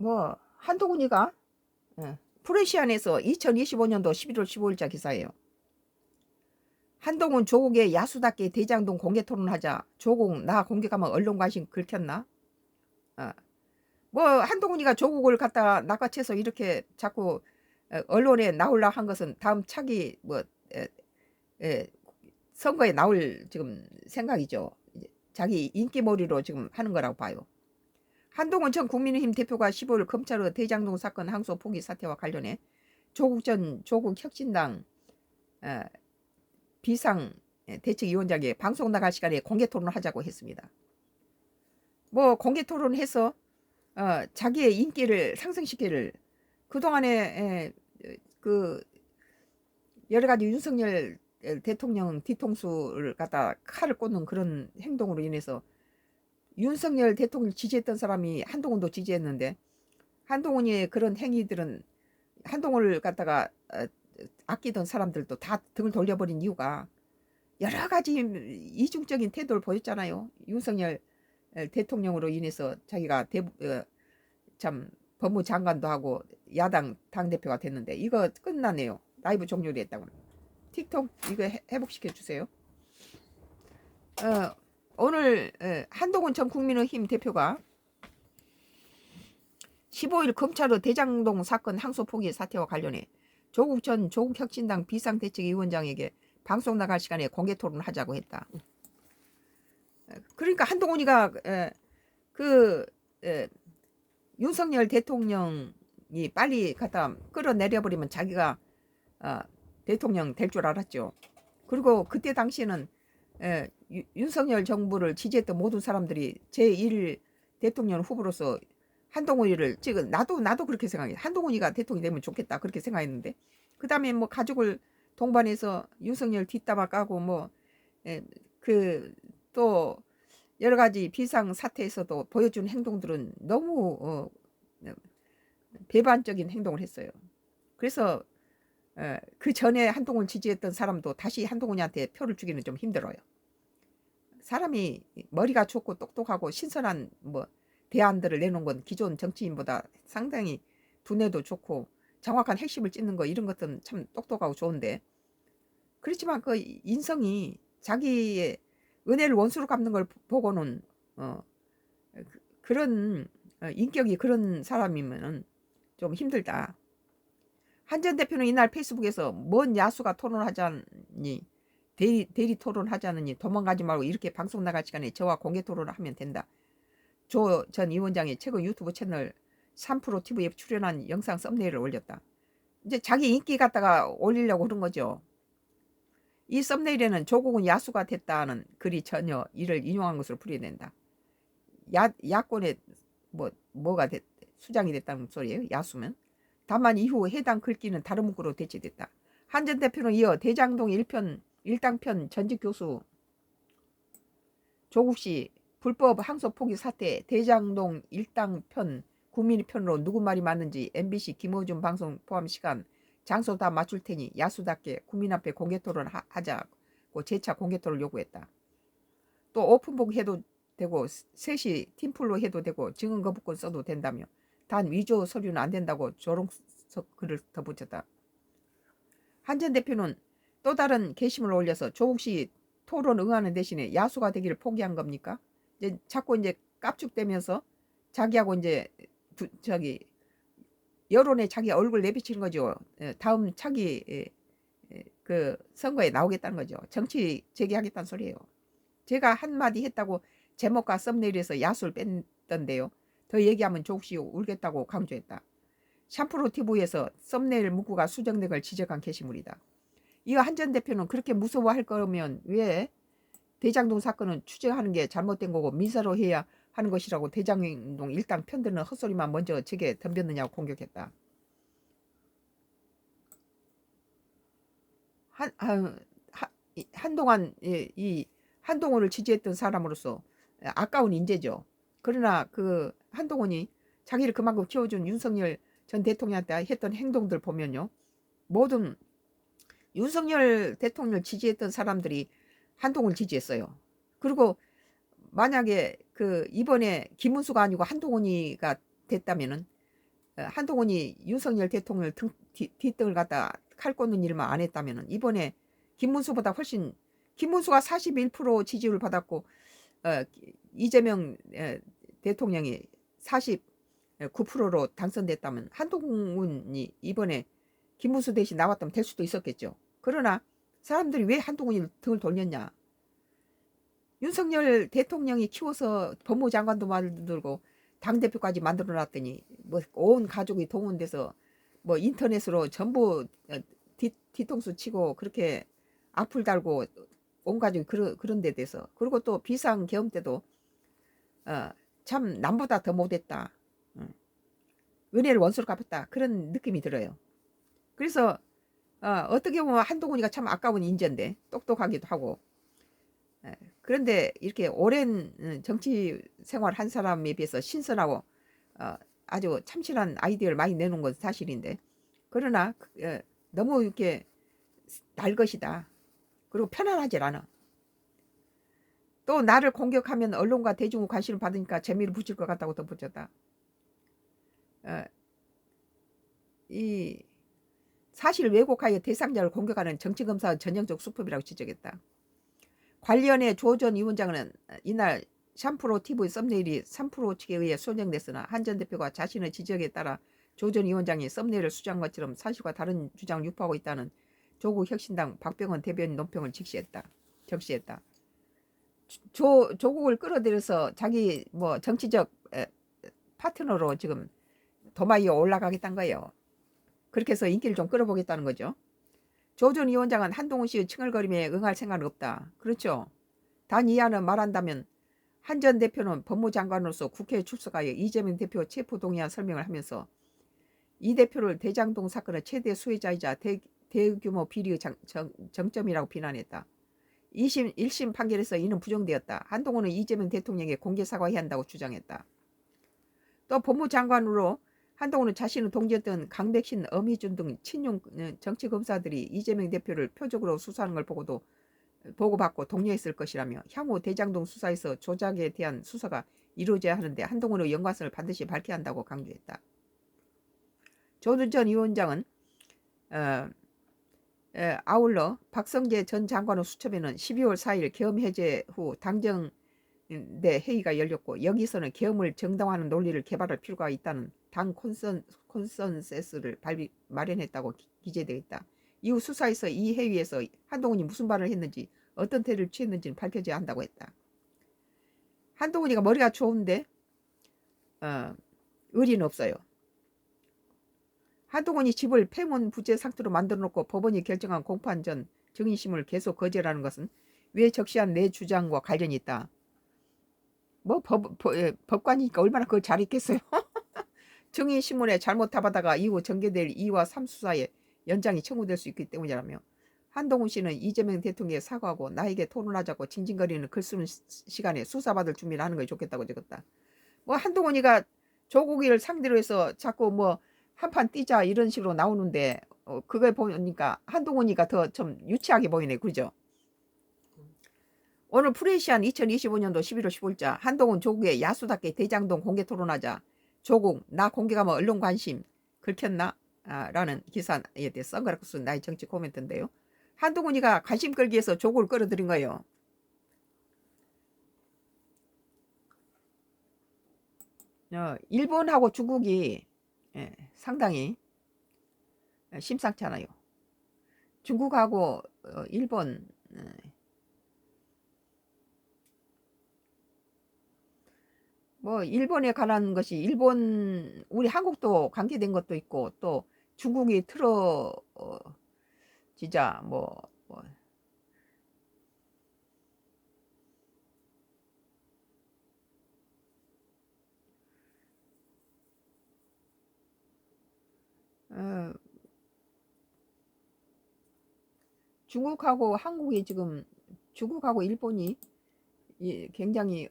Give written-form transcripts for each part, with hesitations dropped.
뭐 한동훈이가 프레시안에서 2025년도 11월 15일자 기사예요. 한동훈 조국의 야수답게 대장동 공개 토론하자. 조국 나 공개하면 언론 관심 긁혔나? 뭐 한동훈이가 조국을 갖다 낚아채서 이렇게 자꾸 언론에 나올라 한 것은 다음 차기 뭐 선거에 나올 지금 생각이죠. 자기 인기몰이로 지금 하는 거라고 봐요. 한동훈 전 국민의힘 대표가 15일 검찰의 대장동 사건 항소 포기 사태와 관련해 조국 전 조국혁신당 비상 대책위원장에 방송 나갈 시간에 공개 토론을 하자고 했습니다. 뭐 공개 토론해서 자기의 인기를 상승시키를 그동안에 그 여러 가지 윤석열 대통령 뒤통수를 갖다 칼을 꽂는 그런 행동으로 인해서 윤석열 대통령 지지했던 사람이 한동훈도 지지했는데 한동훈의 그런 행위들은 한동훈을 갖다가 아끼던 사람들도 다 등을 돌려버린 이유가 여러 가지 이중적인 태도를 보였잖아요. 윤석열 대통령으로 인해서 자기가 참 법무장관도 하고 야당 당대표가 됐는데 이거 끝나네요. 라이브 종료됐다고. 틱톡 이거 회복시켜 주세요. 오늘 한동훈 전 국민의힘 대표가 15일 검찰의 대장동 사건 항소 포기 사태와 관련해 조국 전 조국혁신당 비상대책위원장에게 방송 나갈 시간에 공개 토론을 하자고 했다. 그러니까 한동훈이가 윤석열 대통령이 빨리 갖다 끌어내려버리면 자기가 대통령 될 줄 알았죠. 그리고 그때 당시에는 윤석열 정부를 지지했던 모든 사람들이 제1 대통령 후보로서 한동훈이를 지금 나도 그렇게 생각해. 한동훈이가 대통령이 되면 좋겠다 그렇게 생각했는데 그 다음에 뭐 가족을 동반해서 윤석열 뒷담화 까고 뭐 또 여러 가지 비상 사태에서도 보여준 행동들은 너무 배반적인 행동을 했어요. 그래서 그 전에 한동훈 지지했던 사람도 다시 한동훈이한테 표를 주기는 좀 힘들어요. 사람이 머리가 좋고 똑똑하고 신선한 뭐 대안들을 내놓은 건 기존 정치인보다 상당히 두뇌도 좋고 정확한 핵심을 찝는 거 이런 것들은 참 똑똑하고 좋은데 그렇지만 그 인성이 자기의 은혜를 원수로 갚는 걸 보고는 그런 인격이 그런 사람이면은 좀 힘들다. 한 전 대표는 이날 페이스북에서 뭔 야수가 토론하자니 대리 토론하자느니 도망가지 말고 이렇게 방송 나갈 시간에 저와 공개 토론을 하면 된다. 조 전 위원장이 최근 유튜브 채널 3프로 TV에 출연한 영상 썸네일을 올렸다. 이제 자기 인기 갖다가 올리려고 그런 거죠. 이 썸네일에는 조국은 야수가 됐다는 글이 전혀 이를 인용한 것으로 풀이된다. 야권에 뭐가 수장이 됐다는 소리예요. 야수면. 다만 이후 해당 글귀는 다른 문구로 대체됐다. 한 전 대표는 이어 대장동 1당편 전직 교수 조국씨 불법 항소 포기 사태 대장동 1당편 국민의 편으로 누구 말이 맞는지 MBC 김어준 방송 포함 시간 장소 다 맞출 테니 야수답게 국민 앞에 공개 토론 하자고 재차 공개 토론을 요구했다. 또 오픈북 해도 되고 셋이 팀플로 해도 되고 증언 거부권 써도 된다며 단 위조 서류는 안 된다고 조롱석 글을 덧붙였다. 한 전 대표는 또 다른 게시물을 올려서 조국씨 토론 응하는 대신에 야수가 되기를 포기한 겁니까? 이제 자꾸 이제 깝죽대면서 자기하고 이제 여론에 자기 얼굴 내비치는 거죠. 다음 차기 그 선거에 나오겠다는 거죠. 정치 재개하겠다는 소리예요. 제가 한마디 했다고 제목과 썸네일에서 야수를 뺐던데요. 더 얘기하면 조국씨 울겠다고 강조했다. 샴푸로 TV에서 썸네일 문구가 수정된 걸 지적한 게시물이다. 이어 한 전 대표는 그렇게 무서워할 거면 왜 대장동 사건은 추정하는 게 잘못된 거고 민사로 해야 하는 것이라고 대장동 일당 편드는 헛소리만 먼저 제게 덤볐느냐고 공격했다. 한동안 이 한동훈을 지지했던 사람으로서 아까운 인재죠. 그러나 그 한동훈이 자기를 그만큼 키워준 윤석열 전 대통령한테 했던 행동들 보면요. 모든 윤석열 대통령을 지지했던 사람들이 한동훈을 지지했어요. 그리고 만약에 그 이번에 김문수가 아니고 한동훈이가 됐다면은 한동훈이 윤석열 대통령 뒷등을 갖다 칼 꽂는 일만 안 했다면 이번에 김문수보다 훨씬, 김문수가 41% 지지율 받았고 이재명 대통령이 49%로 당선됐다면 한동훈이 이번에 김문수 대신 나왔다면 될 수도 있었겠죠. 그러나 사람들이 왜 한동훈이 등을 돌렸냐. 윤석열 대통령이 키워서 법무장관도 만들고 당대표까지 만들어 놨더니 뭐 온 가족이 동원돼서 뭐 인터넷으로 전부 뒤통수 치고 그렇게 악플 달고 온 가족이 그런 데 돼서, 그리고 또 비상계엄 때도 참 남보다 더 못했다, 은혜를 원수로 갚았다, 그런 느낌이 들어요. 그래서 어떻게 보면 한동훈이가 참 아까운 인재인데 똑똑하기도 하고, 그런데 이렇게 오랜 정치 생활 한 사람에 비해서 신선하고 아주 참신한 아이디어를 많이 내놓은 건 사실인데, 그러나 너무 이렇게 날 것이다. 그리고 편안하질 않아. 또 나를 공격하면 언론과 대중의 관심을 받으니까 재미를 붙일 것 같다고 덧붙였다. 이 사실 왜곡하여 대상자를 공격하는 정치검사 전형적 수법이라고 지적했다. 관련해 조 전 위원장은 이날 샴프로 TV 썸네일이 3% 측에 의해 수정됐으나 한 전 대표가 자신의 지적에 따라 조 전 위원장이 썸네일을 수정한 것처럼 사실과 다른 주장을 유포하고 있다는 조국 혁신당 박병원 대변인 논평을 적시했다. 조국을 끌어들여서 자기 뭐 정치적 파트너로 지금 도마 위에 올라가겠다는 거예요. 그렇게 해서 인기를 좀 끌어보겠다는 거죠. 조 전 위원장은 한동훈 씨의 칭얼거림에 응할 생각은 없다. 그렇죠. 단 이하는 말한다면 한 전 대표는 법무장관으로서 국회에 출석하여 이재명 대표 체포 동의안 설명을 하면서 이 대표를 대장동 사건의 최대 수혜자이자 대규모 비리 정점이라고 비난했다. 1심 판결에서 이는 부정되었다. 한동훈은 이재명 대통령에게 공개 사과해야 한다고 주장했다. 또 법무장관으로 한동훈은 자신을 동지였던 강백신, 엄희준 등 친윤 정치검사들이 이재명 대표를 표적으로 수사하는 걸 보고받고 독려했을 것이라며 향후 대장동 수사에서 조작에 대한 수사가 이루어져야 하는데 한동훈의 연관성을 반드시 밝혀야 한다고 강조했다. 조 전 위원장은 아울러 박성재 전 장관의 수첩에는 12월 4일 계엄 해제 후 당정대 회의가 열렸고 여기서는 계엄을 정당화하는 논리를 개발할 필요가 있다는 당 콘센서스를 마련했다고 기재되어 있다. 이후 수사에서 이 회의에서 한동훈이 무슨 말을 했는지 어떤 태도를 취했는지는 밝혀져야 한다고 했다. 한동훈이가 머리가 좋은데 의리는 없어요. 한동훈이 집을 폐문 부재 상태로 만들어 놓고 법원이 결정한 공판 전 증인심을 계속 거절하는 것은 왜 적시한 내 주장과 관련이 있다. 뭐 법관이니까 얼마나 그걸 잘 읽겠어요. 증인신문에 잘못 답하다가 이후 전개될 2와 3 수사에 연장이 청구될 수 있기 때문이라며 한동훈 씨는 이재명 대통령에 사과하고 나에게 토론하자고 징징거리는 글 쓰는 시간에 수사받을 준비를 하는 게 좋겠다고 적었다. 뭐 한동훈이가 조국이를 상대로 해서 자꾸 뭐 한판 뛰자 이런 식으로 나오는데 그걸 보니까 한동훈이가 더 좀 유치하게 보이네. 그죠? 오늘 프레시안 2025년도 11월 15일자 한동훈 조국의 야수답게 대장동 공개 토론하자. 조국 나 공개 가면 언론 관심 긁혔나? 라는 기사에 대해 선글라스 나의 정치 코멘트인데요. 한동훈이가 관심 끌기 위해서 조국을 끌어들인 거예요. 일본하고 중국이 상당히 심상치 않아요. 중국하고 일본 뭐 일본에 관한 것이 일본 우리 한국도 관계된 것도 있고 또 중국이 진짜 어, 중국하고 한국이 지금 중국하고 일본이 굉장히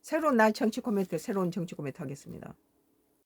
새로운 정치 코멘트 하겠습니다.